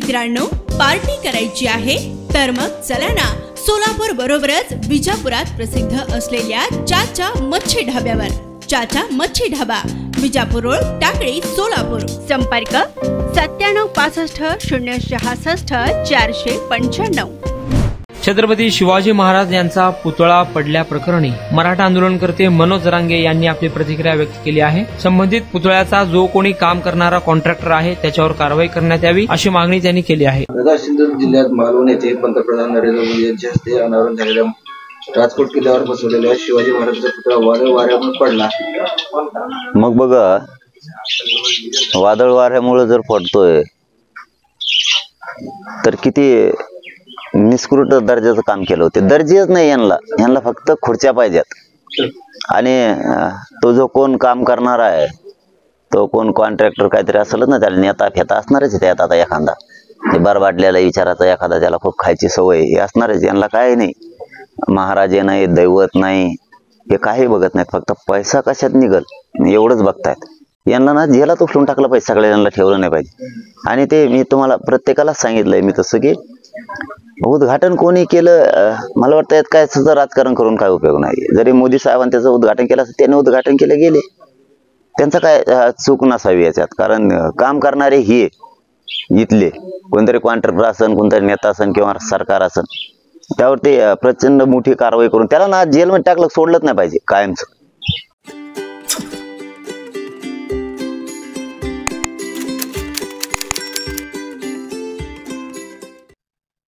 मित्रांनो, पार्टी करायची आहे तर मग चला ना, सोलापूर बरोबरच विजापुरात प्रसिद्ध असलेल्या चाचा मच्छी ढाब्यावर. चाचा मच्छी ढाबा, विजापूर रोड, टाकळी, सोलापूर. संपर्क 9765 छत्रपती शिवाजी महाराज यांचा पुतळा पडल्याप्रकरणी मराठा आंदोलनकर्ते मनोज जरांगे यांनी आपली प्रतिक्रिया व्यक्त केली आहे. संबंधित पुतळ्याचा जो कोणी काम करणारा कॉन्ट्रॅक्टर आहे त्याच्यावर कारवाई करण्यात यावी अशी मागणी त्यांनी केली आहे. सिंधुदुर्ग जिल्ह्यात मालवण येथे पंतप्रधान नरेंद्र मोदी यांच्या हस्ते अनावरण झालेल्या राजकोट किल्ल्यावर बसवलेल्या शिवाजी महाराजांचा पुतळा वाऱ्यामुळे पडला. मग बघा, वादळ वाऱ्यामुळे जर पडतोय तर किती निष्कृत दर्जाचं काम केलं होतं. दर्जेच नाही यांना फक्त खुर्च्या पाहिजेत. आणि तो जो कोण काम करणार आहे, तो कोण कॉन्ट्रॅक्टर काहीतरी असेलच ना, त्याला नेता फेता असणारच त्यात. आता एखादा बरबाडलेला विचाराचा एखादा, त्याला खूप खायची सवय हे असणारच. यांना काय नाही, महाराजे नाही, दैवत नाही, हे काही बघत नाहीत. फक्त पैसा कशात निघल एवढंच बघतायत. यांना ना जेलात उचलून टाकलं पाहिजे, सगळ्या यांना ठेवलं नाही पाहिजे. आणि ते मी तुम्हाला प्रत्येकालाच सांगितलंय मी तसं की उद्घाटन कोणी केलं, मला वाटतं यात काय सुद्धा राजकारण करून काय उपयोग नाही. जरी मोदी साहेबांनी त्याचं उद्घाटन केलं असं, त्याने उद्घाटन केलं गेले, त्यांचं काय चूक नसावी याच्यात. कारण काम करणारे हे इथले कोणतरी कॉन्ट्रॅक्टर असन, कोणतरी नेता असन किंवा सरकार असन, त्यावरती प्रचंड मोठी कारवाई करून त्याला ना जेलमध्ये टाकलं, सोडलंच नाही पाहिजे कायमचं.